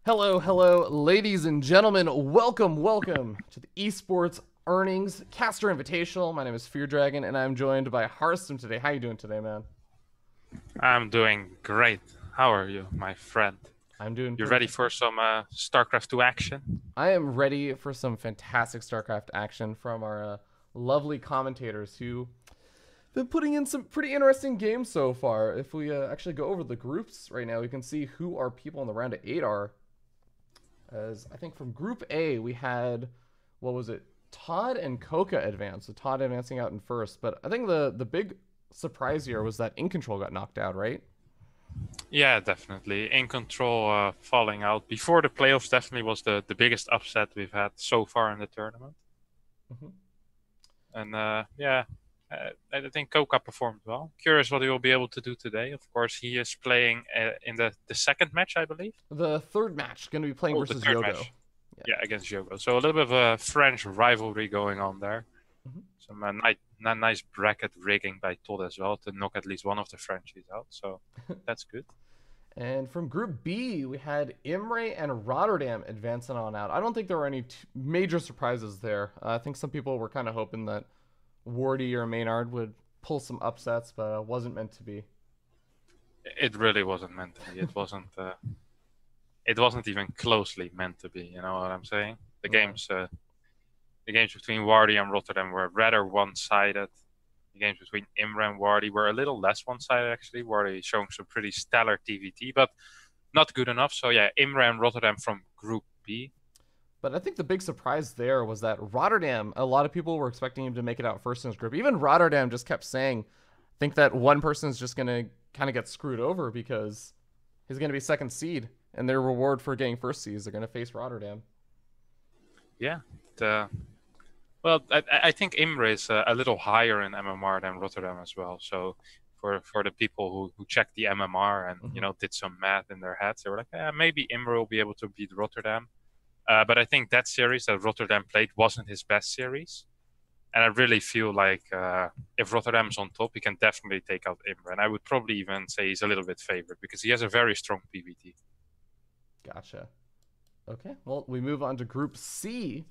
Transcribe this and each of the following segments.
Hello, hello, ladies and gentlemen. Welcome to the Esports Earnings Caster Invitational. My name is Fear Dragon, and I'm joined by Harstem today. How you doing today, man? I'm doing great. How are you, my friend? I'm doing You pretty. ready for some StarCraft 2 action? I am ready for some fantastic StarCraft action from our lovely commentators who been putting in some pretty interesting games so far. If we actually go over the groups right now, we can see who our people in the round of 8 are. As I think from Group A, we had, what was it? Todd and Coca advanced. So Todd advancing out in first. But I think the big surprise here was that In Control got knocked out, right? Yeah, definitely. In Control falling out before the playoffs definitely was the biggest upset we've had so far in the tournament. Mm-hmm. And yeah, I think Coca performed well. Curious what he will be able to do today. Of course, he is playing in the second match, I believe. The third match going to be playing Oh, the versus third Yogo. match. Yeah. Yeah, against Yogo. So a little bit of a French rivalry going on there. Mm-hmm. Some nice bracket rigging by Todd as well to knock at least one of the Frenchies out. So that's good. And from Group B, we had Imre and Rotterdam advancing on out. I don't think there were any major surprises there. I think some people were kind of hoping that Wardy or Maynard would pull some upsets, but it wasn't meant to be. It really wasn't meant to be. It wasn't. It wasn't even closely meant to be. You know what I'm saying? Yeah. The games between Wardy and Rotterdam were rather one-sided. The games between Imre and Wardy were a little less one-sided actually. Wardy showing some pretty stellar TvT, but not good enough. So yeah, Imre and Rotterdam from Group B. But I think the big surprise there was that Rotterdam, a lot of people were expecting him to make it out first in his group. Even Rotterdam just kept saying, think that one person is just going to kind of get screwed over because he's going to be second seed, and their reward for getting first seed is they're going to face Rotterdam. Yeah. Well, I think Imre is a little higher in MMR than Rotterdam as well. So for the people who checked the MMR and Mm-hmm. did some math in their heads, they were like, maybe Imre will be able to beat Rotterdam. But I think that series that Rotterdam played wasn't his best series. And I really feel like if Rotterdam's on top, he can definitely take out Imre. And I would probably even say he's a little bit favored because he has a very strong PvT. Gotcha. Okay, well, we move on to Group C,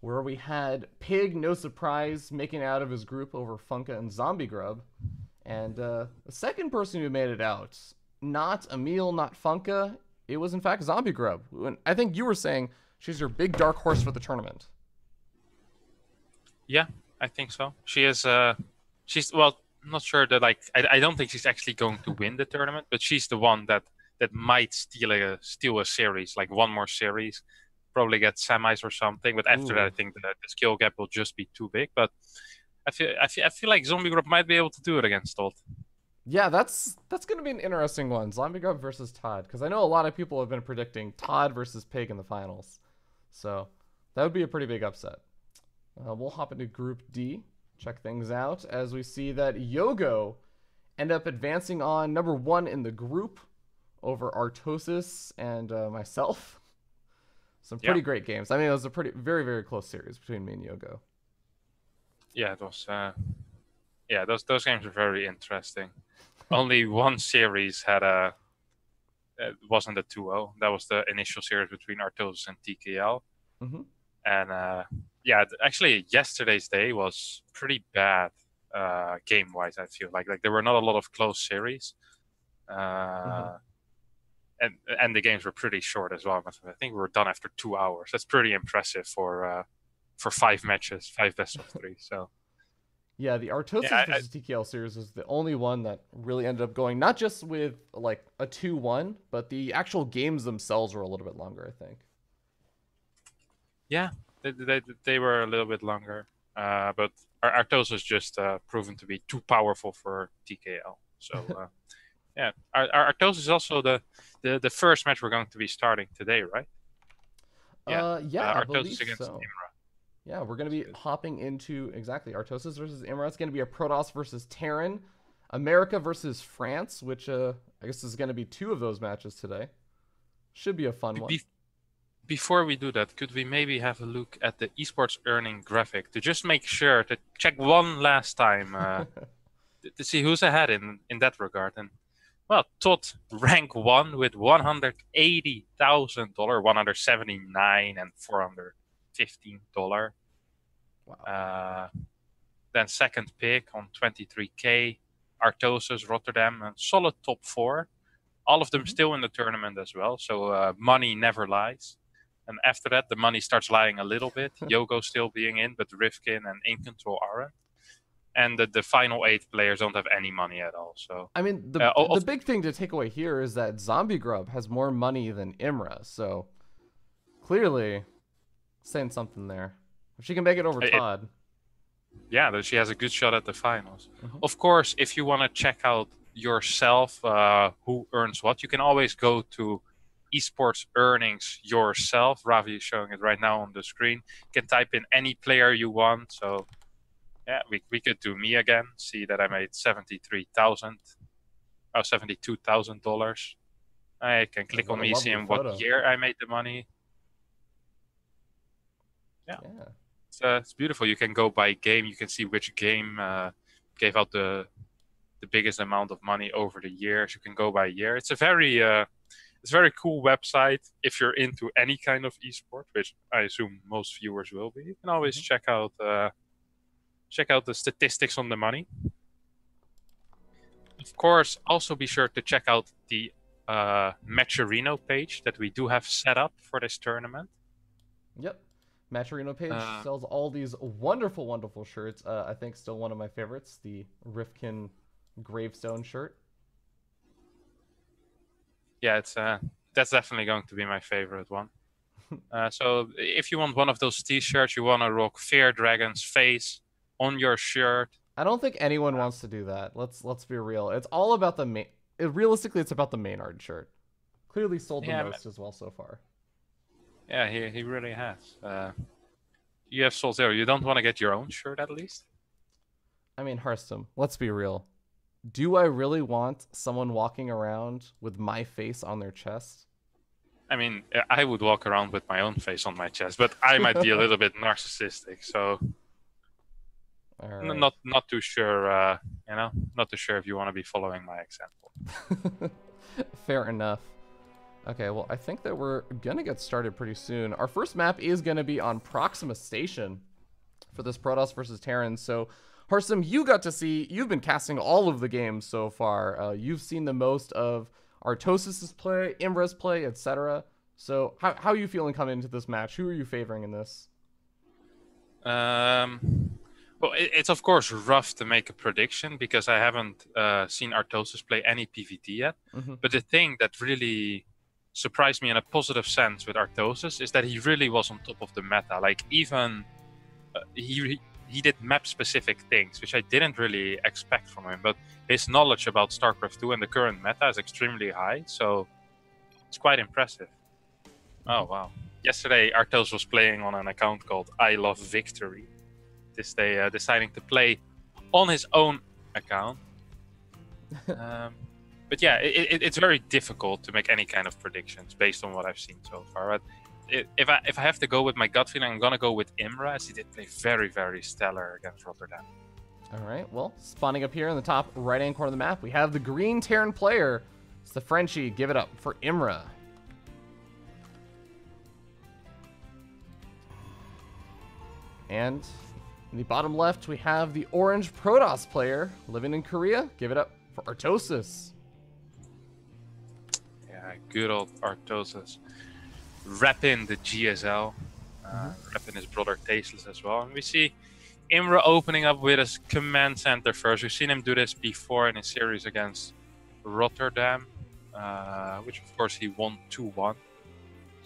where we had Pig, no surprise, making out of his group over Funka and Zombie Grub. And the second person who made it out, not Emil, not Funka, it was in fact Zombie Grub. And I think you were saying she's your big dark horse for the tournament. Yeah, I think so. She is. She's well. I'm not sure that I don't think she's actually going to win the tournament, but she's the one that might steal a series, like one more series, probably get semis or something. But after that, I Ooh. think the skill gap will just be too big. But I feel like Zombie Group might be able to do it against Todd. Yeah, that's going to be an interesting one. Zombie Grub versus Todd, because I know a lot of people have been predicting Todd versus Pig in the finals. So that would be a pretty big upset. We'll hop into Group D, check things out, as we see that Yogo end up advancing on number one in the group over Artosis and myself. Some Yeah, pretty great games. I mean, it was a very close series between me and Yogo. yeah, it was. Yeah, those games were very interesting. Only one series had a it wasn't a 2-0. That was the initial series between Artosis and TKL. Mm-hmm. And yeah, actually, yesterday's day was pretty bad game wise. I feel like there were not a lot of close series, Mm-hmm. uh, and the games were pretty short as well. I think we were done after 2 hours. That's pretty impressive for 5 matches, 5 best of 3. So Yeah, the yeah, Artosis versus TKL series was the only one that really ended up going not just with like a 2-1, but the actual games themselves were a little bit longer, I think. yeah, they were a little bit longer, but Artos was just proven to be too powerful for TKL. So yeah, Artos is also the first match we're going to be starting today, right? Yeah, Yeah, I believe Artosis against so. Imra. Yeah, we're going to That's be good. hopping into exactly Artosis versus Imra. It's going to be a Protoss versus Terran, America versus France, which I guess is going to be two of those matches today. Should be a fun Be- one. be- Before we do that, could we maybe have a look at the esports earning graphic to just make sure to check one last time to see who's ahead in that regard? And Well, Todd rank 1 with $180,000, 179 and $415. Wow. Then second pick on 23K, Artosis, Rotterdam, a solid top 4. All of them still in the tournament as well, so money never lies. And after that, the money starts lying a little bit. Yogo still being in, but Rifkin and In Control aren't. And the final 8 players don't have any money at all. So I mean, the big thing to take away here is that Zombie Grub has more money than Imre, so clearly saying something there. If she can make it over Todd. Yeah, she has a good shot at the finals. Of course, if you want to check out yourself who earns what, you can always go to EsportsEarnings yourself. Ravi is showing it right now on the screen. You can type in any player you want. So yeah, we could do me again. See that I made $72,000. I can click on me, see in what year I made the money. Yeah. It's beautiful. You can go by game. You can see which game gave out the biggest amount of money over the years. You can go by year. It's a very cool website if you're into any kind of esport, which I assume most viewers will be. You can always check out the statistics on the money. Of course, also be sure to check out the Matcherino page that we do have set up for this tournament. Yep. Matcherino page sells all these wonderful, wonderful shirts. I think still one of my favorites, the Rifkin Gravestone shirt. Yeah, that's definitely going to be my favorite one. So if you want one of those t-shirts, you want to rock Fear Dragon's face on your shirt. I don't think anyone wants to do that. Let's be real. It's all about the main. Realistically, it's about the Maynard shirt. Clearly sold the most as well so far. Yeah, he really has. You have sold 0. You don't want to get your own shirt at least? I mean, Harstem, let's be real. Do I really want someone walking around with my face on their chest? I mean, I would walk around with my own face on my chest, but I might be a little bit narcissistic, so not too sure. Not too sure if you want to be following my example. Fair enough. Okay, well, I think that we're gonna get started pretty soon. Our first map is gonna be on Proxima Station for this Protoss versus Terran. So, Harstem, you've been casting all of the games so far. You've seen the most of Artosis' play, Imre's play, etc. So, how are you feeling coming into this match? Who are you favoring in this? Well, it's of course rough to make a prediction because I haven't seen Artosis play any PvT yet. But the thing that really surprised me in a positive sense with Artosis is that he really was on top of the meta. Like even he did map-specific things, which I didn't really expect from him. But his knowledge about StarCraft 2 and the current meta is extremely high, so it's quite impressive. Oh, wow. Yesterday, Artosis was playing on an account called I Love Victory. This day, deciding to play on his own account. But yeah, it's very difficult to make any kind of predictions based on what I've seen so far. But if I have to go with my gut feeling, I'm gonna go with Imre, as he did play very, very stellar against Rotterdam. All right, well, spawning up here in the top right-hand corner of the map, we have the green Terran player. It's the Frenchie. Give it up for Imre. And in the bottom left, we have the orange Protoss player living in Korea. Give it up for Artosis. Yeah, good old Artosis. Repping the GSL. Repping his brother Tasteless as well. And we see Imre opening up with his command center first. We've seen him do this before in a series against Rotterdam, which of course he won 2-1.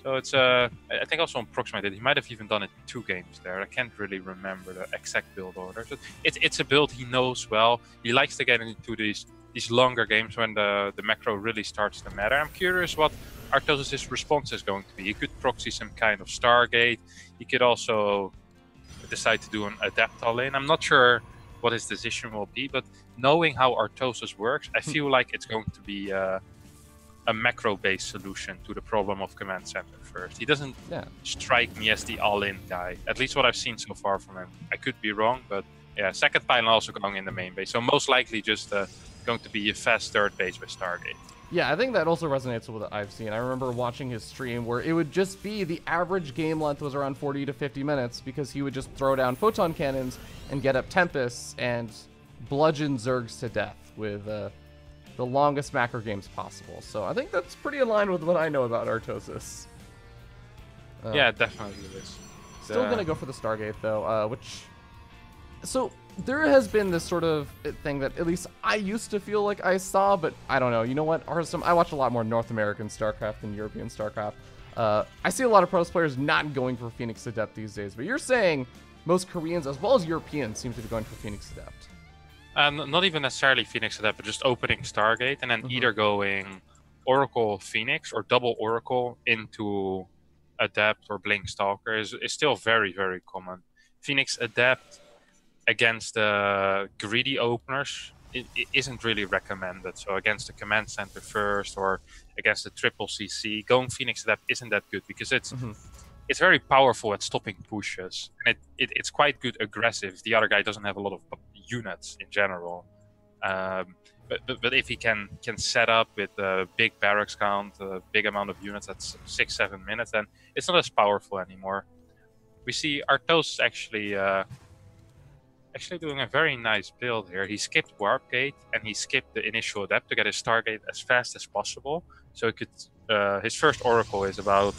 So it's I think also on Proxima he might have even done it 2 games there. I can't really remember the exact build order. So it's a build he knows well. He likes to get into these longer games when the macro really starts to matter. I'm curious what Artosis' response is going to be. He could proxy some kind of Stargate. He could also decide to do an Adapt all-in. I'm not sure what his decision will be, but knowing how Artosis works, I feel like it's going to be a macro-based solution to the problem of command center first. He doesn't strike me as the all-in guy, at least what I've seen so far from him. I could be wrong, but yeah, second pylon also going in the main base. So most likely just going to be a fast third base with Stargate. Yeah, I think that also resonates with what I've seen. I remember watching his stream where it would just be the average game length was around 40 to 50 minutes because he would just throw down photon cannons and get up Tempests and bludgeon Zergs to death with the longest macro games possible. So I think that's pretty in line with what I know about Artosis. Yeah, definitely is. Still gonna go for the Stargate though, so there has been this sort of thing that at least I used to feel like I saw, but I don't know. You know what, Harstem, I watch a lot more North American StarCraft than European StarCraft. I see a lot of pros players not going for Phoenix Adept these days, but you're saying most Koreans as well as Europeans seem to be going for Phoenix Adept. Not even necessarily Phoenix Adept, but just opening Stargate and then either going Oracle Phoenix or double Oracle into Adept or Blink Stalker is still very, very common. Phoenix Adept against the greedy openers it isn't really recommended. So against the command center first or against the triple CC, going Phoenix Adept isn't that good because it's very powerful at stopping pushes, and it's quite good aggressive. The other guy doesn't have a lot of units in general, but if he can set up with a big barracks count, a big amount of units, that's 6-7 minutes, then it's not as powerful anymore. We see Artosis actually doing a very nice build here. He skipped Warp Gate and he skipped the initial Adept to get his Stargate as fast as possible. So he could, his first Oracle is about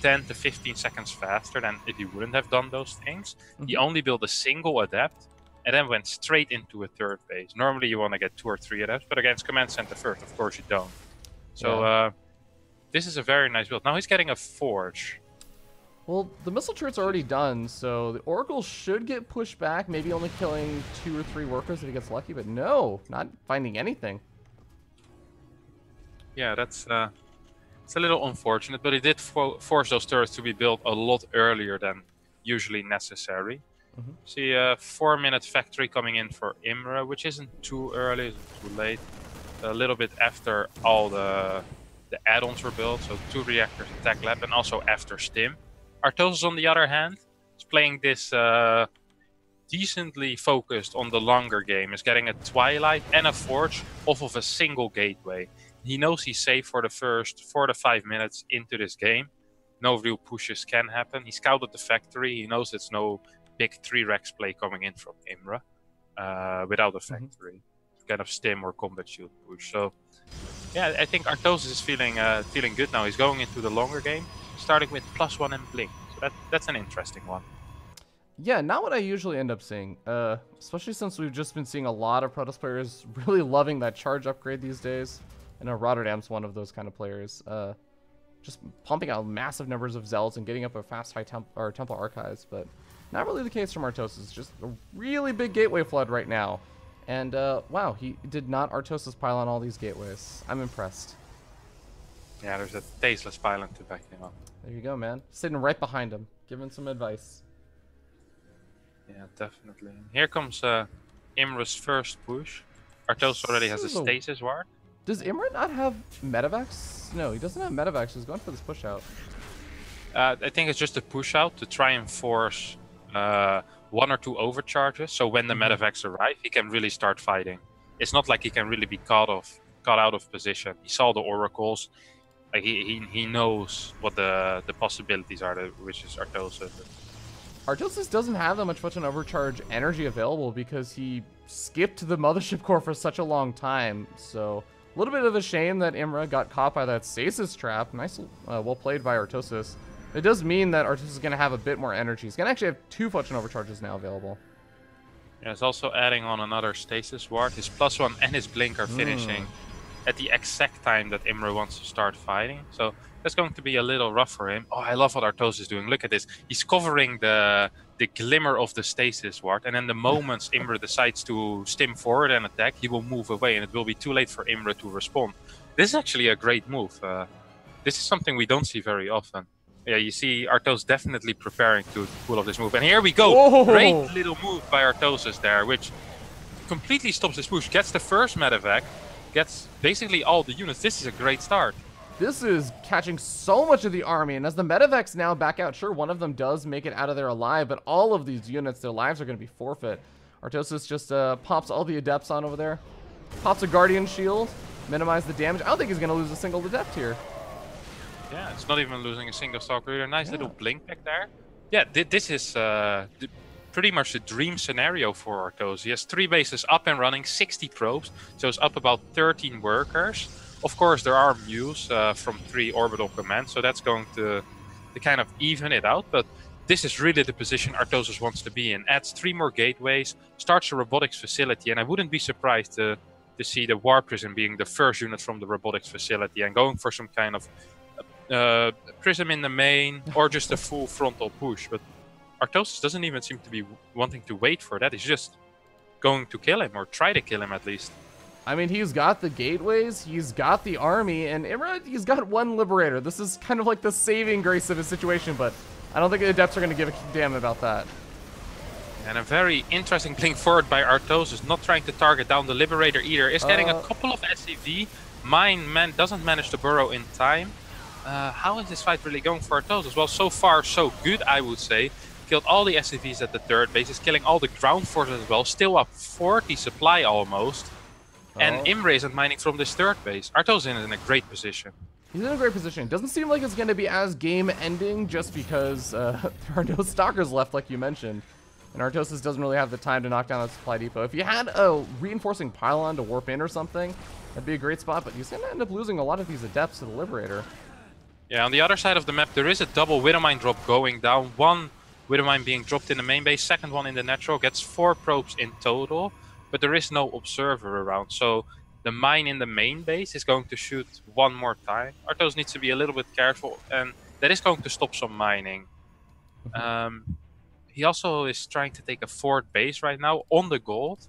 10 to 15 seconds faster than if he wouldn't have done those things. He only built a single Adept and then went straight into a third base. Normally you want to get 2 or 3 Adepts, but against Command Center first, of course you don't. So this is a very nice build. Now he's getting a Forge. Well, the missile turret's already done, so the Oracle should get pushed back, maybe only killing 2 or 3 workers if he gets lucky, but no, not finding anything. Yeah, it's a little unfortunate, but he did force those turrets to be built a lot earlier than usually necessary. See a 4-minute factory coming in for Imre, which isn't too early, isn't too late. A little bit after all the add-ons were built, so 2 reactors, attack lab, and also after Stim. Artosis, on the other hand, is playing this decently focused on the longer game, is getting a Twilight and a Forge off of a single gateway. He knows he's safe for the first 4 to 5 minutes into this game. No real pushes can happen. He scouted the factory. He knows it's no big 3-Rex play coming in from Imre without a factory. Kind of Stim or combat shield push. So, yeah, I think Artosis is feeling good now. He's going into the longer game, starting with +1 and Blink. So that's an interesting one. Yeah, not what I usually end up seeing, especially since we've just been seeing a lot of Protoss players really loving that charge upgrade these days. I know Rotterdam's one of those kind of players, just pumping out massive numbers of Zealots and getting up a fast high Temple Archives, but not really the case from Artosis. Just a really big gateway flood right now. And wow, he did not Artosis pile on all these gateways. I'm impressed. Yeah, there's a tasteless pylon to back him up. There you go, man. Sitting right behind him, giving some advice. Yeah, definitely. Here comes Imre's first push. Artosis already has a stasis ward. Does Imre not have Medivacs? No, he doesn't have Medivacs. He's going for this push out. I think it's just a push out to try and force 1 or 2 overcharges. So when the Medivacs arrive, he can really start fighting. It's not like he can really be caught out of position. He saw the oracles. Like he knows what the possibilities are, which is Artosis. Artosis doesn't have that much an overcharge energy available because he skipped the Mothership Core for such a long time. So a little bit of a shame that Imre got caught by that stasis trap. Nice, well played by Artosis. It does mean that Artosis is going to have a bit more energy. He's going to actually have 2 an overcharges now available. Yeah, he's also adding on another stasis ward. His +1 and his blink are finishing at the exact time that Imre wants to start fighting. So that's going to be a little rough for him. Oh, I love what Artosis is doing. Look at this. He's covering the glimmer of the stasis ward. And then the moment Imre decides to stim forward and attack, he will move away. And it will be too late for Imre to respond. This is actually a great move. This is something we don't see very often. Yeah, you see Artosis definitely preparing to pull off this move. And here we go. Whoa. Great little move by Artosis there, which completely stops his push. Gets the first medevac. Gets basically all the units. This is a great start. This is catching so much of the army. And as the medevacs now back out, sure, one of them does make it out of there alive, but all of these units, their lives are going to be forfeit. Artosis just pops all the adepts on over there. Pops a Guardian Shield, minimize the damage. I don't think he's going to lose a single Adept here. Yeah, it's not even losing a single Stalker. Nice little blink back there. Yeah, this is pretty much the dream scenario for Artosis. He has 3 bases up and running, 60 probes, so it's up about 13 workers. Of course, there are mules from 3 orbital commands, so that's going to kind of even it out. But this is really the position Artosis wants to be in. Adds 3 more gateways, starts a robotics facility, and I wouldn't be surprised to see the War Prism being the first unit from the robotics facility and going for some kind of prism in the main or just a full frontal push. But Artosis doesn't even seem to be wanting to wait for that. He's just going to kill him, or try to kill him at least. I mean, he's got the gateways, he's got the army, and Imre, he's got 1 Liberator. This is kind of like the saving grace of his situation, but I don't think the Adepts are going to give a damn about that. And a very interesting blink forward by Artosis, not trying to target down the Liberator either. Is getting a couple of SCV. Mine doesn't manage to burrow in time. How is this fight really going for Artosis? Well, so far so good, I would say. Killed all the SCVs at the 3rd base, is killing all the ground forces as well. Still up 40 supply almost. And Imre isn't mining from this 3rd base. Artosis is in a great position. He's in a great position. It doesn't seem like it's going to be as game-ending just because there are no Stalkers left, like you mentioned. And Artosis doesn't really have the time to knock down that supply depot. If you had a reinforcing pylon to warp in or something, that'd be a great spot, but he's going to end up losing a lot of these Adepts to the Liberator. Yeah, on the other side of the map, there is a double Widowmine drop going down. 1 Widowmine being dropped in the main base, 2nd one in the natural, gets 4 probes in total. But there is no observer around, so the mine in the main base is going to shoot 1 more time. Artosis needs to be a little bit careful, and that is going to stop some mining. He also is trying to take a 4th base right now on the gold,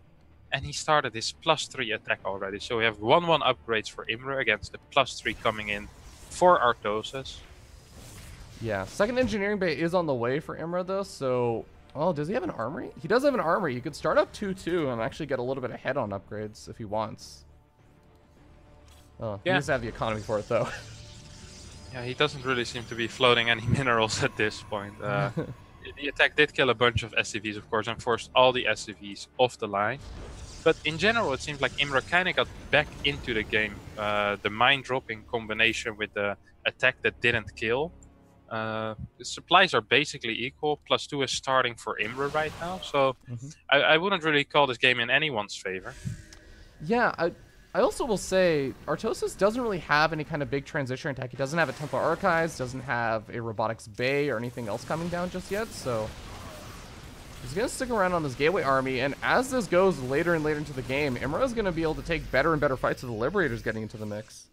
and he started his +3 attack already. So we have 1-1 upgrades for Imre against the +3 coming in for Artosis. Yeah, 2nd engineering bay is on the way for Imre though, so... Oh, does he have an armory? He does have an armory. He could start up 2-2 and actually get a little bit ahead on upgrades if he wants. Oh, he needs to have the economy for it, though. Yeah, he doesn't really seem to be floating any minerals at this point. The attack did kill a bunch of SCVs, of course, and forced all the SCVs off the line. But in general, it seems like Imre kind of got back into the game. The mine drop in combination with the attack that didn't kill. The supplies are basically equal. +2 is starting for Imre right now, so I wouldn't really call this game in anyone's favor. Yeah, I also will say Artosis doesn't really have any kind of big transition attack. He doesn't have a Temple Archives, doesn't have a Robotics Bay or anything else coming down just yet, so he's going to stick around on this Gateway army, and as this goes later and later into the game, Imre is going to be able to take better and better fights with the Liberators getting into the mix.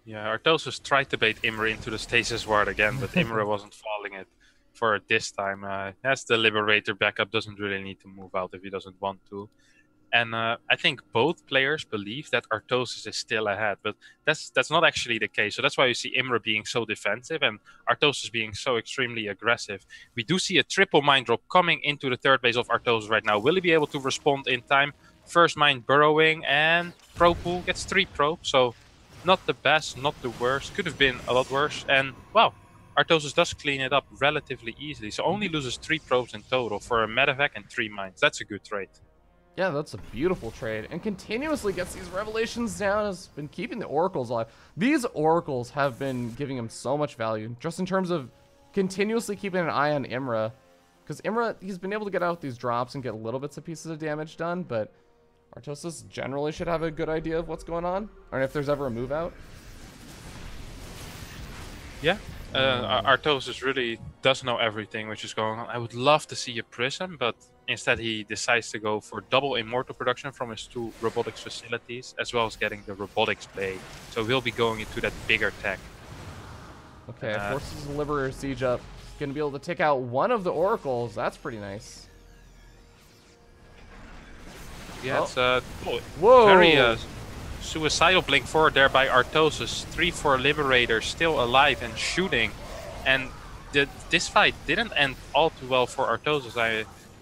Yeah, Artosis tried to bait Imre into the Stasis Ward again, but Imre wasn't falling it for it this time. As the Liberator backup, doesn't really need to move out if he doesn't want to. And I think both players believe that Artosis is still ahead, but that's not actually the case. So that's why you see Imre being so defensive and Artosis being so extremely aggressive. We do see a triple mine drop coming into the 3rd base of Artosis right now. Will he be able to respond in time? First mine burrowing, and probe pool gets 3 probes, so not the best, not the worst. Could have been a lot worse. And, well, Artosis does clean it up relatively easily. So only loses 3 probes in total for a medevac and 3 mines. That's a good trade. Yeah, that's a beautiful trade. And continuously gets these Revelations down, has been keeping the Oracles alive. These Oracles have been giving him so much value, just in terms of continuously keeping an eye on Imre. Because Imre, he's been able to get out these drops and get little bits of pieces of damage done, but Artosis generally should have a good idea of what's going on, or if there's ever a move out. Yeah, Artosis really does know everything which is going on. I would love to see a Prism, but instead he decides to go for double Immortal production from his 2 robotics facilities, as well as getting the robotics bay. So he'll be going into that bigger tech. Okay, forces the Liberator siege up. Gonna be able to take out 1 of the Oracles. That's pretty nice. Yeah, it's whoa. Very suicidal blink forward there by Artosis. 3-4 Liberators still alive and shooting. And this fight didn't end all too well for Artosis,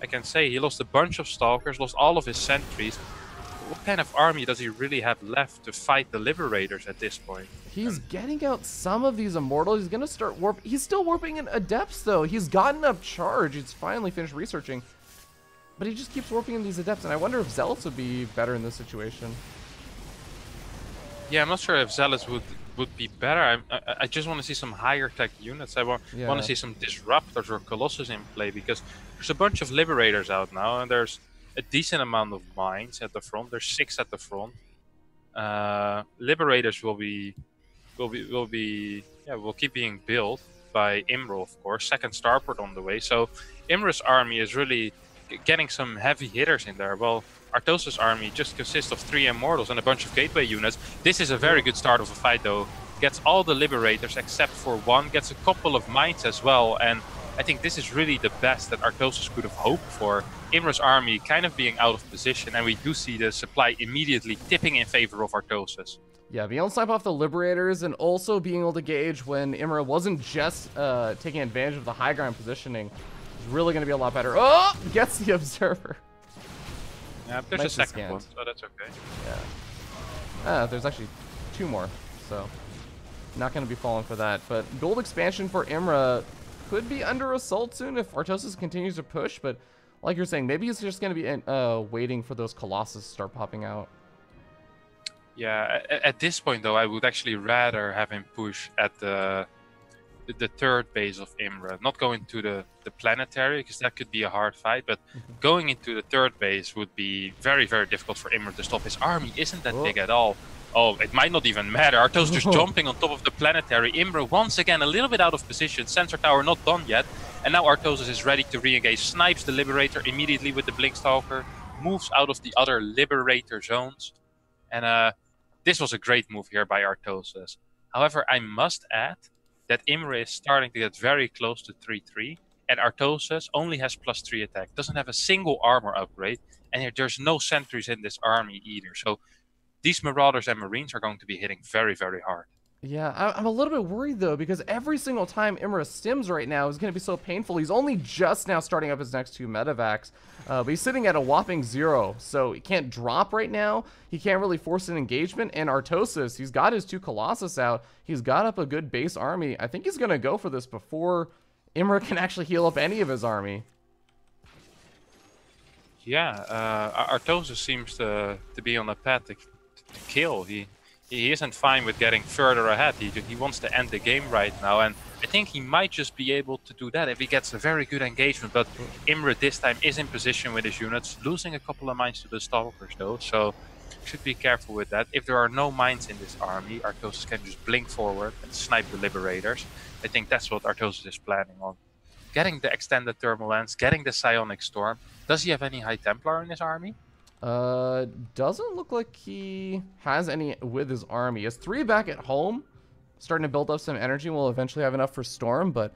I can say. He lost a bunch of Stalkers, lost all of his sentries. What kind of army does he really have left to fight the Liberators at this point? He's getting out some of these Immortals. He's going to start warping. He's still warping in Adepts, though. He's gotten up charge. He's finally finished researching. But he just keeps warping in these Adepts, and I wonder if Zealots would be better in this situation. Yeah, I'm not sure if Zealots would be better. I just want to see some higher tech units. I want to see some Disruptors or Colossus in play, because there's a bunch of Liberators out now, and there's a decent amount of mines at the front. There's 6 at the front. Liberators will keep being built by Imre, of course. Second starport on the way. So Imre's army is really getting some heavy hitters in there. Well, Artosis' army just consists of 3 Immortals and a bunch of gateway units. This is a very good start of a fight, though. Gets all the Liberators except for 1. Gets a couple of mines as well. And I think this is really the best that Artosis could have hoped for. Imre's army kind of being out of position, and we do see the supply immediately tipping in favor of Artosis. Yeah, being able to snipe off the Liberators and also being able to gauge when Imre wasn't just taking advantage of the high ground positioning is really going to be a lot better. Oh! Gets the Observer. Yeah, there's a second one, so that's okay. Yeah. There's actually 2 more, so not going to be falling for that. But gold expansion for Imre could be under assault soon if Artosis continues to push, but like you're saying, maybe he's just going to be waiting for those Colossus to start popping out. Yeah, at this point, though, I would actually rather have him push at the 3rd base of Imre. Not going to the planetary, because that could be a hard fight, but going into the 3rd base would be very, very difficult for Imre to stop. His army isn't that big at all. Oh, it might not even matter. Artosis just jumping on top of the planetary. Imre once again a little bit out of position. Sensor tower not done yet. And now Artosis is ready to re-engage. Snipes the Liberator immediately with the Blinkstalker. Moves out of the other Liberator zones. And this was a great move here by Artosis. However, I must add that Imre is starting to get very close to 3-3. And Artosis only has +3 attack. Doesn't have a single armor upgrade. And there's no sentries in this army either. So these Marauders and Marines are going to be hitting very, very hard. Yeah, I'm a little bit worried, though, because every single time Imre stims right now is going to be so painful. He's only just now starting up his next 2 medevacs, but he's sitting at a whopping 0, so he can't drop right now. He can't really force an engagement, and Artosis, he's got his 2 Colossus out. He's got up a good base army. I think he's going to go for this before Imre can actually heal up any of his army. Yeah, Artosis seems to be on a path to kill. He isn't fine with getting further ahead. He wants to end the game right now, and I think he might just be able to do that if he gets a very good engagement. But Imre this time is in position with his units, losing a couple of mines to the Stalkers though, so should be careful with that. If there are no mines in this army, Artosis can just blink forward and snipe the Liberators. I think that's what Artosis is planning on. Getting the extended thermal lens, getting the psionic storm. Does he have any High Templar in his army? Doesn't look like he has any with his army. He has 3 back at home, starting to build up some energy. Will eventually have enough for Storm, but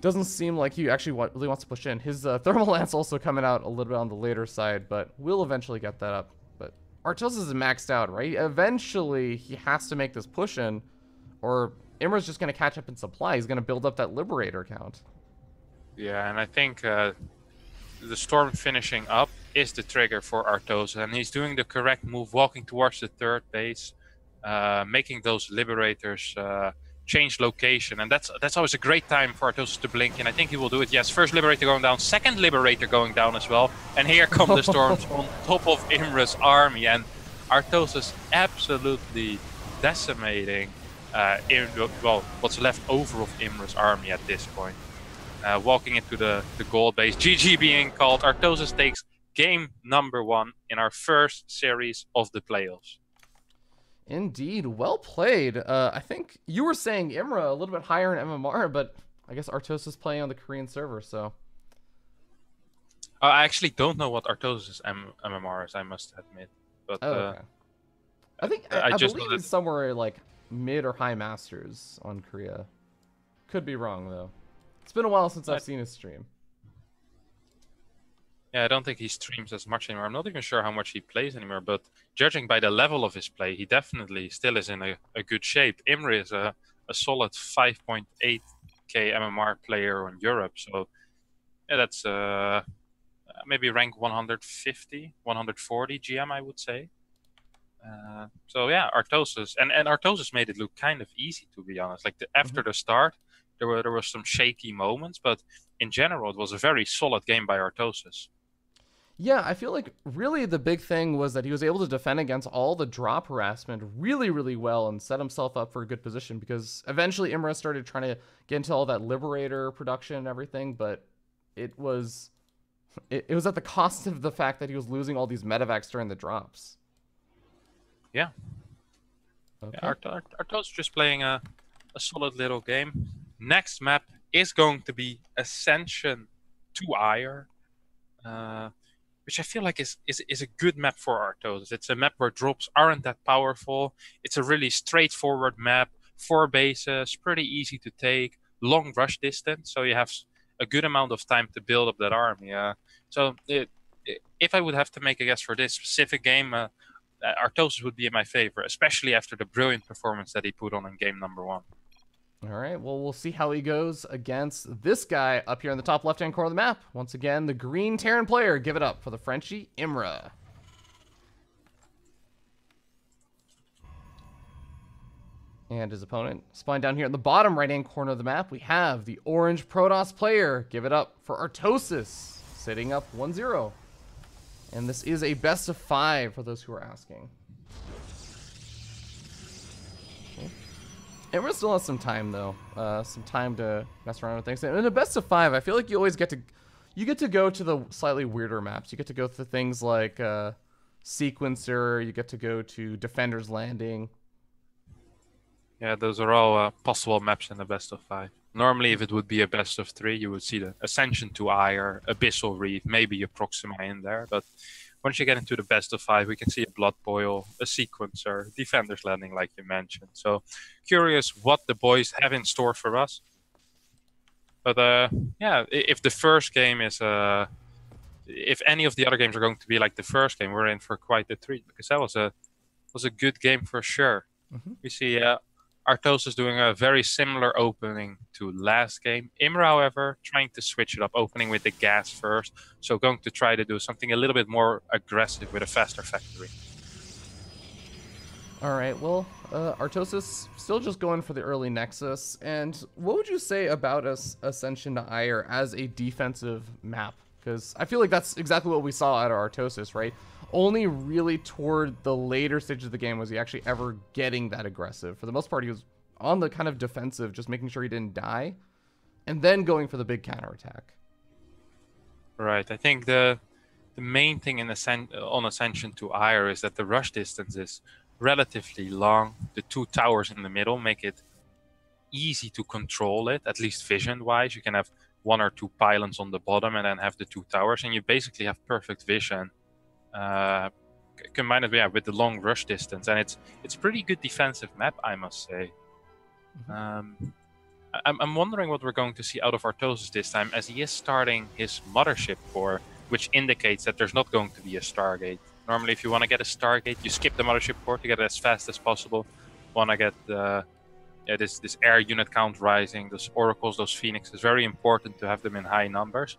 doesn't seem like he actually really wants to push in. His thermal lance also coming out a little bit on the later side, but we'll eventually get that up. But Artosis is maxed out, right? Eventually, he has to make this push in, or Imre's just going to catch up in supply. He's going to build up that Liberator count. Yeah, and I think the Storm finishing up is the trigger for Artosis, and he's doing the correct move, walking towards the 3rd base, making those Liberators change location, and that's always a great time for Artosis to blink, and I think he will do it. Yes, first Liberator going down, second Liberator going down as well, and here come the Storms on top of Imre's army, and Artosis absolutely decimating what's left over of Imre's army at this point. Walking into the gold base, GG being called. Artosis takes game number 1 in our first series of the playoffs. Indeed, well played. I think you were saying Imre a little bit higher in MMR, but I guess Artosis is playing on the Korean server, so. I actually don't know what Artosis' MMR is, I must admit. But okay. I think I believe it's somewhere like mid or high masters on Korea. Could be wrong though. It's been a while since I've seen his stream. Yeah, I don't think he streams as much anymore. I'm not even sure how much he plays anymore, but judging by the level of his play, he definitely still is in a good shape. Imre is a solid 5.8k MMR player in Europe, so yeah, that's maybe rank 150, 140 GM, I would say. So yeah, Artosis, and Artosis made it look kind of easy, to be honest. Like after the start, there were some shaky moments, but in general, it was a very solid game by Artosis. Yeah, I feel like really the big thing was that he was able to defend against all the drop harassment really, really well and set himself up for a good position because eventually Imre started trying to get into all that Liberator production and everything, but it was it was at the cost of the fact that he was losing all these medevacs during the drops. Yeah. Okay. Yeah, Artosis just playing a solid little game. Next map is going to be Ascension to Ire. Which I feel like is a good map for Artosis. It's a map where drops aren't that powerful. It's a really straightforward map, 4 bases, pretty easy to take, long rush distance, so you have a good amount of time to build up that army. So if I would have to make a guess for this specific game, Artosis would be in my favor, especially after the brilliant performance that he put on in game number 1. All right, well, we'll see how he goes against this guy up here in the top left-hand corner of the map. Once again, the green Terran player. Give it up for the Frenchie, Imre. And his opponent, spawning down here in the bottom right-hand corner of the map, we have the orange Protoss player. Give it up for Artosis, sitting up 1-0. And this is a best of 5 for those who are asking. Imre still has some time though, some time to mess around with things. And in a best of 5, I feel like you always get to go to the slightly weirder maps. You get to go to things like Sequencer. You get to go to Defender's Landing. Yeah, those are all possible maps in the best of 5. Normally, if it would be a best of 3, you would see the Ascension to Ire, Abyssal Reef, maybe a Proxima in there. But once you get into the best of 5, we can see a Blood Boil, a Sequencer, Defender's Landing, like you mentioned. So curious what the boys have in store for us. But yeah, if the first game is if any of the other games are going to be like the first game, we're in for quite a treat, because that was a good game for sure. Mm-hmm. We see Artosis doing a very similar opening to last game. Imre, however, trying to switch it up, opening with the gas first. So going to try to do something a little bit more aggressive with a faster factory. All right, well, Artosis still just going for the early Nexus. And what would you say about Ascension to Ire as a defensive map? Because I feel like that's exactly what we saw out of Artosis, right? Only really toward the later stages of the game was he actually ever getting that aggressive. For the most part, he was on the kind of defensive, just making sure he didn't die, and then going for the big counterattack. Right. I think the main thing on Ascension to Ire is that the rush distance is relatively long. The 2 towers in the middle make it easy to control it, at least vision-wise. You can have 1 or 2 pylons on the bottom and then have the 2 towers, and you basically have perfect vision. Combined with the long rush distance, and it's a pretty good defensive map, I must say. I'm wondering what we're going to see out of Artosis this time, as he is starting his mothership core, which indicates that there's not going to be a Stargate. Normally, if you want to get a Stargate, you skip the mothership core to get it as fast as possible. Want to get this air unit count rising, those oracles, those phoenixes, very important to have them in high numbers.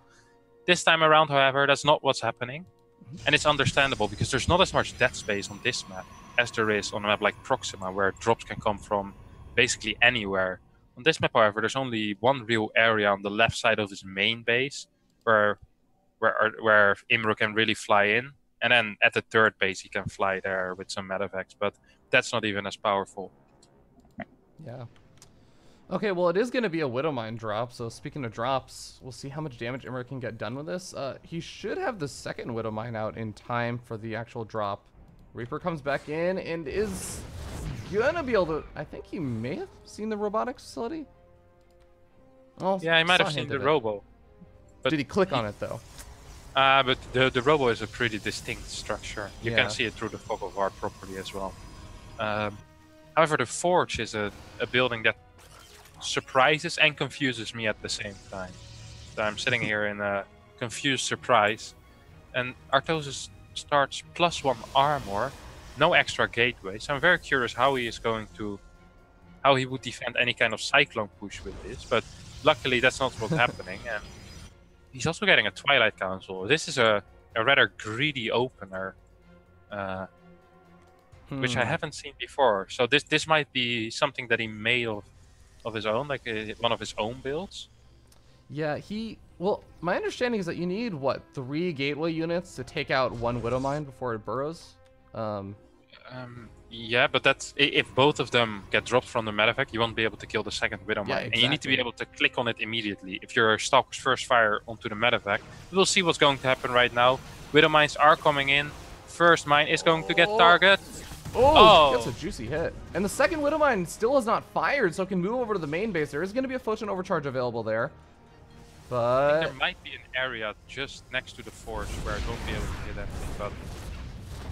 This time around, however, that's not what's happening. And it's understandable, because there's not as much dead space on this map as there is on a map like Proxima, where drops can come from basically anywhere. On this map, however, there's only one real area on the left side of his main base where Imre can really fly in. And then at the third base, he can fly there with some medevacs, but that's not even as powerful. Yeah. Okay, well, it is going to be a Widowmine drop, so speaking of drops, we'll see how much damage Imre can get done with this. He should have the second Widowmine out in time for the actual drop. Reaper comes back in and is going to be able to... I think he may have seen the robotics facility. Oh, yeah, he might have seen the robo. But did he click on it, though? But the robo is a pretty distinct structure. You Yeah. can see it through the fog of war properly as well. However, the Forge is a building that surprises and confuses me at the same time. So I'm sitting here in a confused surprise, and Artosis starts +1 armor, no extra gateway. So I'm very curious how he would defend any kind of cyclone push with this. But luckily, that's not what's happening. And he's also getting a Twilight Council. This is a rather greedy opener, which I haven't seen before. So this might be something that he made of his own, like one of his own builds. Yeah, he Well, my understanding is that you need, what, 3 gateway units to take out 1 Widow Mine before it burrows? Yeah, but that's if both of them get dropped from the medevac, you won't be able to kill the second Widow Mine. Exactly. And you need to be able to click on it immediately. If your Stalker's first fire onto the medevac, we'll see what's going to happen right now. Widow Mines are coming in. First mine is going to get target. Oh, that's a juicy hit. And the second Widow Mine still has not fired, so it can move over to the main base. There is going to be a photon overcharge available there. But there might be an area just next to the forge where I won't be able to hit anything, but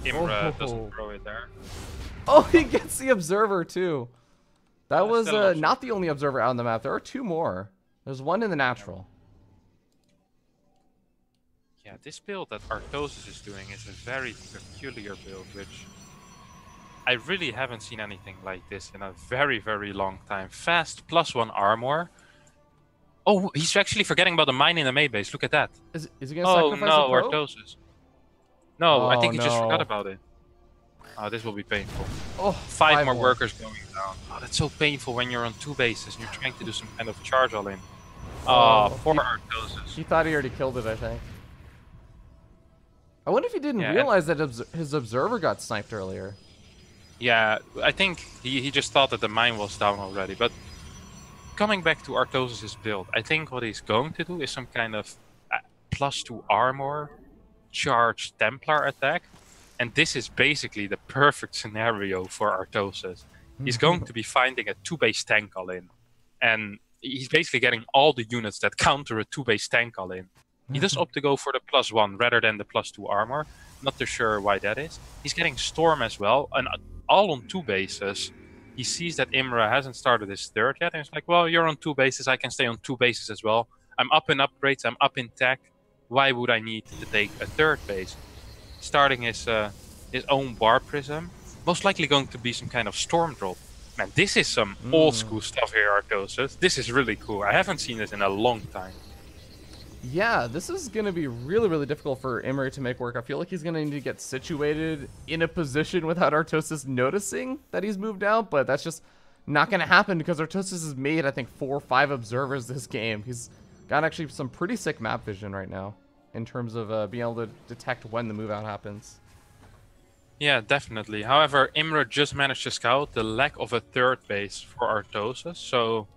Imre doesn't throw it there. Oh, he gets the observer too. That was not the only observer out on the map. There are 2 more. There's 1 in the natural. Yeah, this build that Artosis is doing is a very peculiar build, which I really haven't seen anything like this in a very, very long time. Fast +1 armor. Oh, he's actually forgetting about the mine in the main base. Look at that. Is he going to sacrifice no, the probe? Artosis. No, I think he just no. forgot about it. Oh, this will be painful. Oh, 5 more workers going down. Oh, that's so painful when you're on 2 bases and you're trying to do some kind of charge all in. Oh, poor Artosis. He thought he already killed it, I think. I wonder if he didn't realize that his observer got sniped earlier. Yeah, I think he just thought that the mine was down already. But coming back to Artosis' build, I think what he's going to do is some kind of +2 armor, charged Templar attack. And this is basically the perfect scenario for Artosis. He's going to be finding a 2-base tank all-in. And he's basically getting all the units that counter a 2-base tank all-in. He does opt to go for the +1 rather than the +2 armor. Not too sure why that is. He's getting Storm as well, and all on 2 bases. He sees that Imre hasn't started his 3rd yet, and he's like, well, you're on 2 bases, I can stay on 2 bases as well. I'm up in upgrades, I'm up in tech. Why would I need to take a 3rd base? Starting his own bar prism. Most likely going to be some kind of storm drop. Man, this is some old school stuff here, Artosis. This is really cool. I haven't seen this in a long time. Yeah, this is going to be really, really difficult for Imre to make work. I feel like he's going to need to get situated in a position without Artosis noticing that he's moved out, but that's just not going to happen because Artosis has made, I think, 4 or 5 observers this game. He's got actually some pretty sick map vision right now in terms of being able to detect when the move out happens. Yeah, definitely. However, Imre just managed to scout the lack of a 3rd base for Artosis, so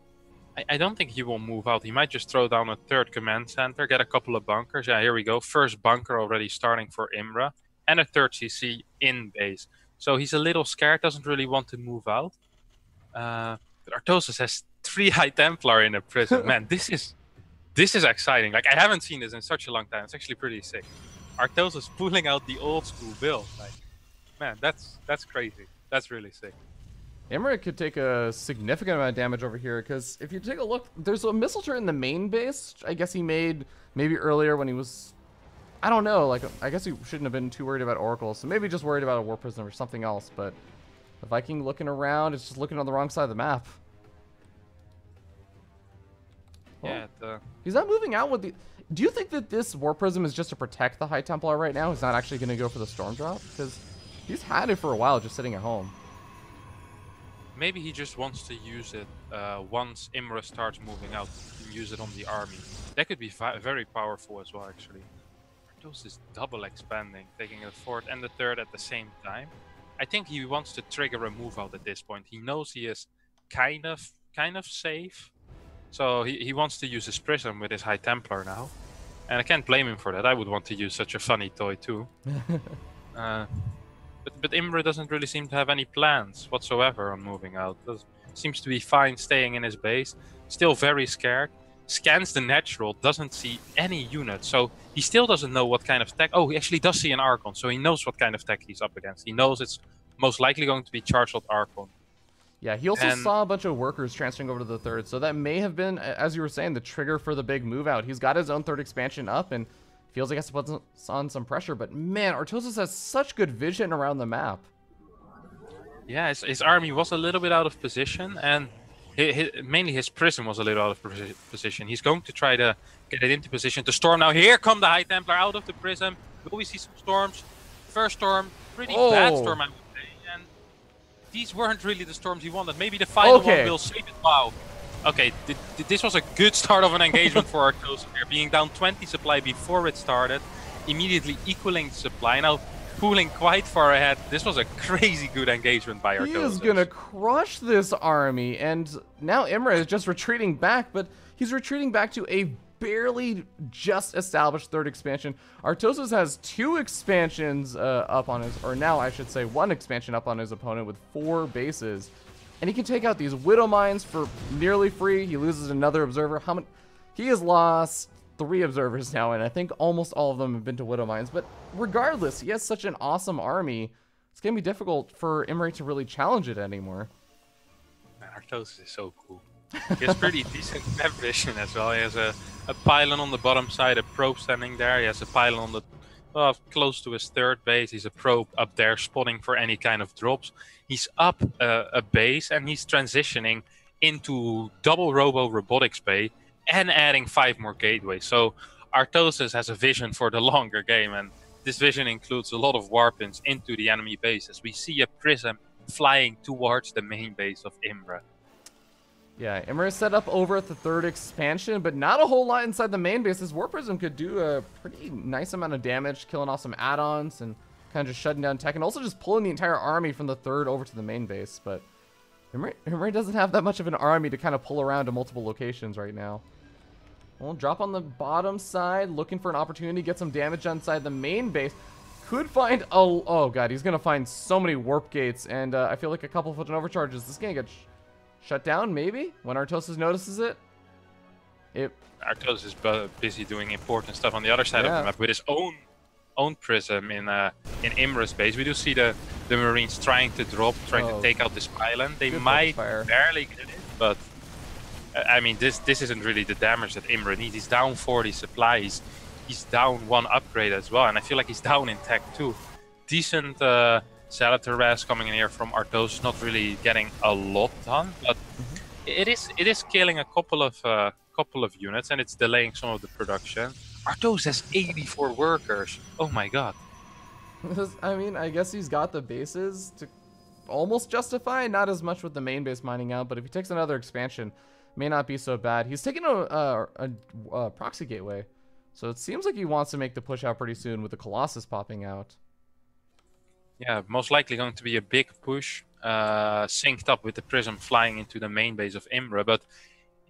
I don't think he will move out. He might just throw down a 3rd command center, get a couple of bunkers. Yeah, here we go. First bunker already starting for Imre, and a 3rd CC in base. So he's a little scared, doesn't really want to move out. But Artosis has 3 High Templar in a prison. Man, this is exciting. Like, I haven't seen this in such a long time. It's actually pretty sick. Artosis pulling out the old school build. Like, man, that's crazy. That's really sick. Imre could take a significant amount of damage over here because if you take a look, there's a missile turret in the main base. I guess he made maybe earlier when he was, I don't know, like I guess he shouldn't have been too worried about Oracle, so maybe just worried about a War Prism or something else. But the Viking looking around is just looking on the wrong side of the map. Yeah, he's not moving out with the. Do you think that this War Prism is just to protect the High Templar right now? He's not actually going to go for the Storm Drop because he's had it for a while just sitting at home. Maybe he just wants to use it once Imre starts moving out and use it on the army. That could be very powerful as well, actually. Artosis is double expanding, taking the 4th and the 3rd at the same time. I think he wants to trigger a move out at this point. He knows he is kind of safe. So he wants to use his Prism with his High Templar now. And I can't blame him for that. I would want to use such a funny toy too. But Imre doesn't really seem to have any plans whatsoever on moving out. Seems to be fine staying in his base. Still very scared. Scans the natural, doesn't see any units. So he still doesn't know what kind of tech. Oh, he actually does see an Archon. So he knows what kind of tech he's up against. He knows it's most likely going to be charged Archon. Yeah, he also saw a bunch of workers transferring over to the 3rd. So that may have been, as you were saying, the trigger for the big move out. He's got his own 3rd expansion up and feels like he has to put on some pressure. But man, Artosis has such good vision around the map. Yeah, his army was a little bit out of position, and mainly his Prism was a little out of position. He's going to try to get it into position to storm. Now here come the High Templar out of the Prism. Will we see some storms? First storm, pretty bad storm, I would say. And these weren't really the storms he wanted. Maybe the final one will save it. Wow. Okay, this was a good start of an engagement for Artosis here. Being down 20 supply before it started, immediately equaling the supply, now pulling quite far ahead. This was a crazy good engagement by Artosis. He is gonna crush this army, and now Imre is just retreating back, but he's retreating back to a barely just established third expansion. Artosis has 2 expansions up on his, or now I should say 1 expansion up on his opponent with 4 bases. And he can take out these Widow Mines for nearly free. He loses another observer. How many? He has lost 3 observers now, and I think almost all of them have been to Widow Mines. But regardless, he has such an awesome army. It's going to be difficult for Imre to really challenge it anymore. Man, Artosis is so cool. He has pretty decent map vision as well. He has a pylon on the bottom side, a probe standing there. He has a pylon on the close to his third base. He's a probe up there spotting for any kind of drops. He's up a base and he's transitioning into double robo robotics bay and adding 5 more gateways. So Artosis has a vision for the longer game, and this vision includes a lot of warp-ins into the enemy bases. We see a prism flying towards the main base of Imre. Yeah, Imre is set up over at the 3rd expansion, but not a whole lot inside the main base. This Warp Prism could do a pretty nice amount of damage, killing off some add-ons and kind of just shutting down tech, and also just pulling the entire army from the 3rd over to the main base. But Imre doesn't have that much of an army to kind of pull around to multiple locations right now. Well, drop on the bottom side, looking for an opportunity to get some damage inside the main base. Could find, oh god, he's going to find so many warp gates, and I feel like a couple foot and overcharges. This is going to get shut down, maybe, when Artosis notices it. Artosis is busy doing important stuff on the other side of the map with his own prism in Imre's base. We do see the Marines trying to take out this pylon. They might barely get it, but I mean, this isn't really the damage that Imre needs. He's down 40 supplies. He's down 1 upgrade as well, and I feel like he's down in tech too. Decent Salad harass coming in here from Artosis, not really getting a lot done, but it is killing a couple of units, and it's delaying some of the production. Artosis has 84 workers. Oh my god. I mean, I guess he's got the bases to almost justify, not as much with the main base mining out, but if he takes another expansion, may not be so bad. He's taking a proxy gateway, so it seems like he wants to make the push out pretty soon with the Colossus popping out. Yeah, most likely going to be a big push, synced up with the Prism flying into the main base of Imre. But